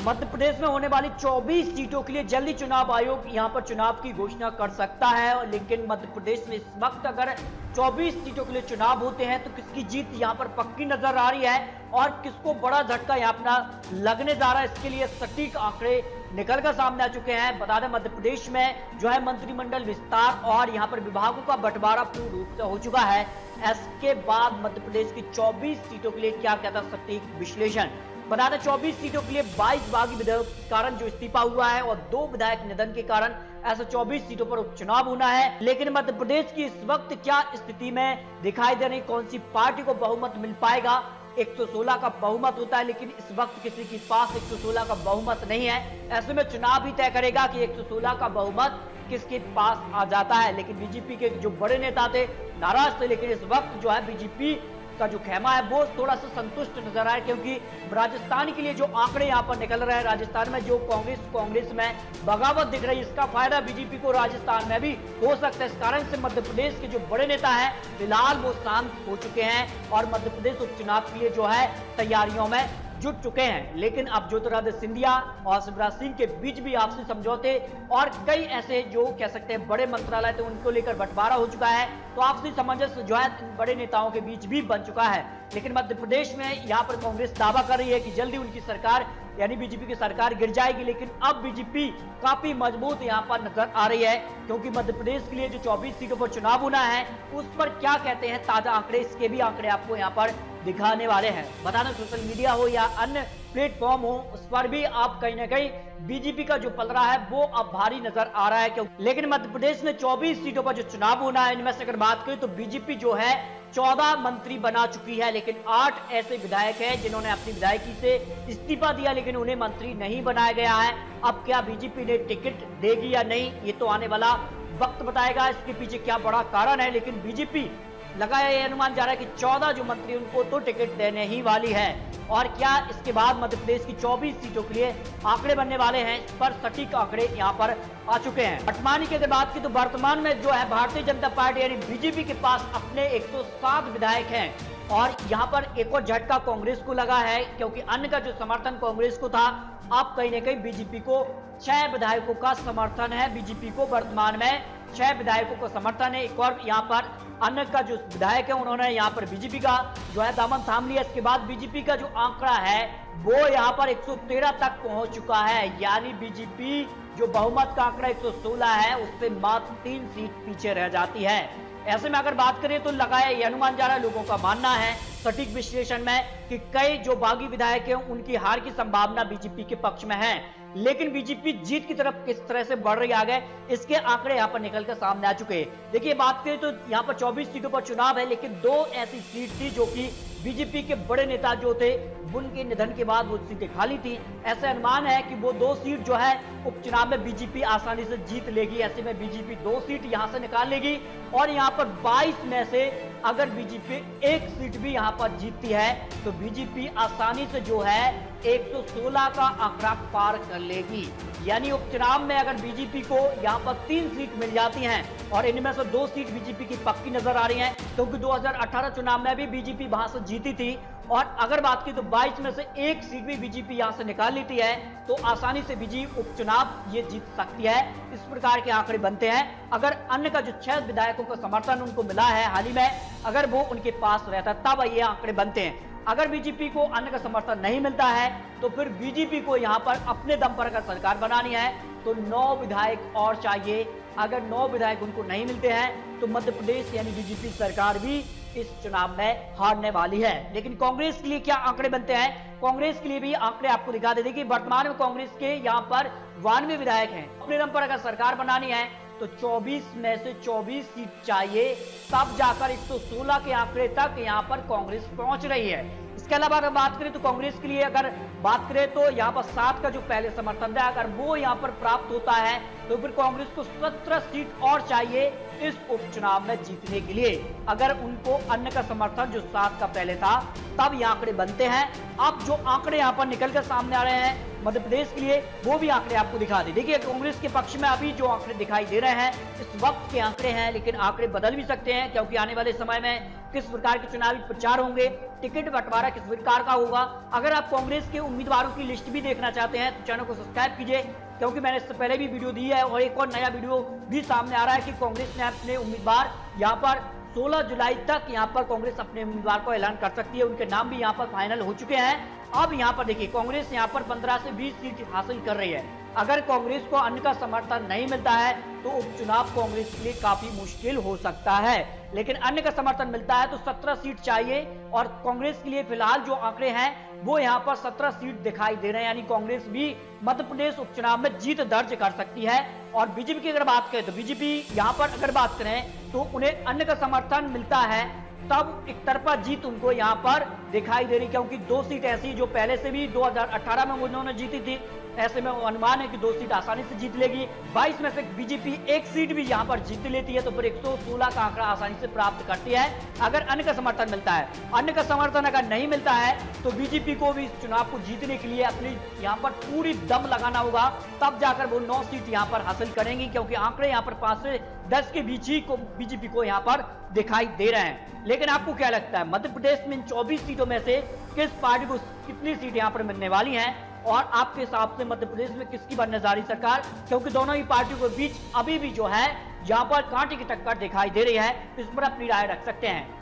मध्य प्रदेश में होने वाली 24 सीटों के लिए जल्दी चुनाव आयोग यहां पर चुनाव की घोषणा कर सकता है। लेकिन मध्य प्रदेश में इस वक्त अगर 24 सीटों के लिए चुनाव होते हैं तो किसकी जीत यहां पर पक्की नजर आ रही है और किसको बड़ा झटका यहां अपना लगने जा रहा है, इसके लिए सटीक आंकड़े निकलकर सामने आ चुके हैं। बता दें मध्य प्रदेश में जो है मंत्रिमंडल विस्तार और यहां पर विभागों का बंटवारा पूर्ण रूप से हो चुका है। इसके बाद मध्य प्रदेश की 24 सीटों के लिए क्या कहता सटीक विश्लेषण। बता दें 24 सीटों के लिए 22 बागी विधायक के कारण जो इस्तीफा हुआ है और 2 विधायक निधन के कारण ऐसे 24 सीटों पर उपचुनाव होना है। लेकिन मध्य प्रदेश की इस वक्त क्या स्थिति में दिखाई दे रही, कौन सी पार्टी को बहुमत मिल पाएगा। 116 का बहुमत होता है लेकिन इस वक्त किसी के पास 116 का बहुमत नहीं है। ऐसे में चुनाव ही तय करेगा कि 116 का बहुमत किसके पास आ जाता है। लेकिन बीजेपी के जो बड़े नेता थे नाराज थे, लेकिन इस वक्त जो है बीजेपी का जो खेमा है वो थोड़ा सा संतुष्ट नजर आया, क्योंकि राजस्थान के लिए जो आंकड़े यहां पर निकल रहे हैं, राजस्थान में जो कांग्रेस में बगावत दिख रही है, इसका फायदा बीजेपी को राजस्थान में भी हो सकता है। इस कारण से मध्य प्रदेश के जो बड़े नेता हैं फिलहाल वो शांत हो चुके हैं और मध्य प्रदेश उपचुनाव के लिए जो है तैयारियों में जुट चुके हैं। लेकिन अब ज्योतिरादित्य सिंधिया और शिवराज सिंह के बीच भी आपसी समझौते और कई ऐसे जो कह सकते हैं बड़े मंत्रालय थे उनको लेकर बंटवारा हो चुका है, तो आपसी सामंजस्य जो है बड़े नेताओं के बीच भी बन चुका है। लेकिन मध्य प्रदेश में यहां पर कांग्रेस दावा कर रही है कि जल्दी उनकी सरकार यानी बीजेपी की सरकार गिर जाएगी। लेकिन अब बीजेपी काफी मजबूत यहां पर नजर आ रही है, क्योंकि मध्य प्रदेश के लिए जो 24 सीटों पर चुनाव होना है उस पर क्या कहते हैं ताजा आंकड़े, इसके भी आंकड़े आपको यहां पर दिखाने वाले हैं। बता दें सोशल मीडिया हो या अन्य प्लेटफॉर्म हो, उस पर भी आप कहीं ना कहीं बीजेपी का जो पलड़ा है वो अब भारी नजर आ रहा है। क्योंकि लेकिन मध्य प्रदेश में 24 सीटों पर जो चुनाव होना है इनमें से अगर बात करें तो बीजेपी जो है 14 मंत्री बना चुकी है, लेकिन 8 ऐसे विधायक हैं जिन्होंने अपनी विधायकी से इस्तीफा दिया लेकिन उन्हें मंत्री नहीं बनाया गया है। अब क्या बीजेपी ने टिकट देगी या नहीं, ये तो आने वाला वक्त बताएगा इसके पीछे क्या बड़ा कारण है। लेकिन बीजेपी लगाया यह अनुमान जा रहा है कि 14 जो मंत्री उनको तो टिकट देने ही वाली है। और क्या इसके बाद मध्य प्रदेश की 24 सीटों के लिए आंकड़े बनने वाले हैं, इस पर सटीक आंकड़े यहां पर आ चुके हैं। वर्तमान की अगर बात की तो वर्तमान में जो है भारतीय जनता पार्टी यानी बीजेपी के पास अपने 107 विधायक हैं और यहां पर एक और झटका कांग्रेस को लगा है, क्योंकि अन्य का जो समर्थन कांग्रेस को था अब कहीं ना कहीं बीजेपी को 6 विधायकों का समर्थन है। बीजेपी को वर्तमान में 6 विधायकों का समर्थन है। एक और यहाँ पर अन्य का जो विधायक है उन्होंने यहाँ पर बीजेपी का जो है दामन थाम लिया। इसके बाद बीजेपी का जो आंकड़ा है वो यहाँ पर 113 तक पहुंच चुका है, यानी बीजेपी जो बहुमत का आंकड़ा 116 है उससे मात्र 3 सीट पीछे रह जाती है। ऐसे में अगर बात करें तो लगाया यह अनुमान जा रहा है, लोगों का मानना है सटीक विश्लेषण में कि कई जो बागी विधायक हैं उनकी हार की संभावना बीजेपी के पक्ष में है। लेकिन बीजेपी जीत की तरफ किस तरह से बढ़ रही है आगे, इसके आंकड़े यहां पर निकलकर सामने आ चुके हैं। देखिए बात करें तो यहां पर 24 सीटों पर चुनाव है, लेकिन 2 ऐसी सीट थी जो कि बीजेपी के बड़े नेता जो थे उनके निधन के बाद वो सीटें खाली थी। ऐसे अनुमान है कि वो 2 सीट जो है उपचुनाव में बीजेपी आसानी से जीत लेगी। ऐसे में बीजेपी 2 सीट यहां से निकाल लेगी और यहां पर 22 में से अगर बीजेपी 1 सीट भी यहां पर जीतती है तो बीजेपी आसानी से जो है 116 का आंकड़ा पार कर लेगी। यानी उपचुनाव में अगर बीजेपी को यहां पर 3 सीट मिल जाती हैं और इनमें से 2 सीट बीजेपी की पक्की नजर आ रही हैं, क्योंकि 2018 चुनाव में भी बीजेपी वहां से जीती थी। और अगर बात की तो 22 में से 1 सीट भी बीजेपी यहां से निकाल लेती है तो आसानी से बीजेपी उपचुनाव ये जीत सकती है। इस प्रकार के आंकड़े बनते हैं। अगर अन्य का जो 6 विधायकों का समर्थन उनको मिला है हाल ही में, अगर वो उनके पास रहता तब ये आंकड़े बनते हैं। अगर बीजेपी को अन्य का समर्थन नहीं मिलता है तो फिर बीजेपी को यहां पर अपने दम पर अगर सरकार बनानी है तो 9 विधायक और चाहिए। अगर 9 विधायक उनको नहीं मिलते हैं तो मध्य प्रदेश यानी बीजेपी सरकार भी इस चुनाव में हारने वाली है। लेकिन कांग्रेस के लिए क्या आंकड़े बनते हैं, कांग्रेस के लिए भी आंकड़े आपको दिखा देते कि वर्तमान में कांग्रेस के यहां पर 92 विधायक हैं। अपने दम पर अगर सरकार बनानी है तो 24 में से 24 सीट चाहिए, तब जाकर 116 के आंकड़े तक यहां पर कांग्रेस पहुंच रही है। इसके अलावा अगर बात करें तो कांग्रेस के लिए अगर बात करें तो यहां पर 7 का जो पहले समर्थन था अगर वो यहां पर प्राप्त होता है तो फिर कांग्रेस को 17 सीट और चाहिए इस उपचुनाव में जीतने के लिए। अगर उनको अन्य का समर्थन जो 7 का पहले था तब ये आंकड़े बनते हैं। अब जो आंकड़े यहां पर निकलकर सामने आ रहे हैं मध्य प्रदेश के लिए, वो भी आंकड़े आपको दिखा दे। देखिए कांग्रेस के पक्ष में अभी जो आंकड़े दिखाई दे रहे हैं इस वक्त के आंकड़े हैं, लेकिन आंकड़े बदल भी सकते हैं क्योंकि आने वाले समय में किस प्रकार के चुनावी प्रचार होंगे, टिकट बंटवारा किस प्रकार का होगा। अगर आप कांग्रेस के उम्मीदवारों की लिस्ट भी देखना चाहते हैं तो चैनल को सब्सक्राइब कीजिए, क्योंकि मैंने इससे पहले भी वीडियो दी है और एक और नया वीडियो भी सामने आ रहा है कि कांग्रेस ने अपने उम्मीदवार यहाँ पर 16 जुलाई तक यहाँ पर कांग्रेस अपने उम्मीदवार को ऐलान कर सकती है। उनके नाम भी यहाँ पर फाइनल हो चुके हैं। अब यहाँ पर देखिए कांग्रेस यहाँ पर 15 से 20 सीट हासिल कर रही है। अगर कांग्रेस को अन्य का समर्थन नहीं मिलता है तो उपचुनाव कांग्रेस के लिए काफी मुश्किल हो सकता है, लेकिन अन्य का समर्थन मिलता है तो 17 सीट चाहिए और कांग्रेस के लिए फिलहाल जो आंकड़े हैं वो यहाँ पर 17 सीट दिखाई दे रहे हैं, यानी कांग्रेस भी मध्य प्रदेश उपचुनाव में जीत दर्ज कर सकती है। और बीजेपी की अगर बात करें तो बीजेपी यहाँ पर अगर बात करें तो उन्हें अन्य का समर्थन मिलता है तब एक तरफा जीत उनको यहाँ पर दिखाई दे रही, क्योंकि 2 सीट ऐसी जो पहले से भी 2018 में उन्होंने जीती थी, ऐसे में अनुमान है कि 2 सीट आसानी से जीत लेगी। 22 में से बीजेपी 1 सीट भी यहाँ पर जीत लेती है तो फिर 116 का आंकड़ा आसानी से प्राप्त करती है अगर अन्य का समर्थन मिलता है। अन्य का समर्थन अगर नहीं मिलता है तो बीजेपी को भी इस चुनाव को जीतने के लिए अपनी यहाँ पर पूरी दम लगाना होगा, तब जाकर वो 9 सीट यहाँ पर हासिल करेंगी, क्योंकि आंकड़े यहाँ पर 5 से 10 के बीच ही को बीजेपी को यहाँ पर दिखाई दे रहे हैं। लेकिन आपको क्या लगता है मध्य प्रदेश में इन 24 सीटों में से किस पार्टी को कितनी सीट यहाँ पर मिलने वाली हैं और आपके हिसाब से मध्य प्रदेश में किसकी बनने जा रही सरकार, क्योंकि दोनों ही पार्टियों के बीच अभी भी जो है यहाँ पर कांटे की टक्कर दिखाई दे रही है। इस पर अपनी राय रख सकते हैं।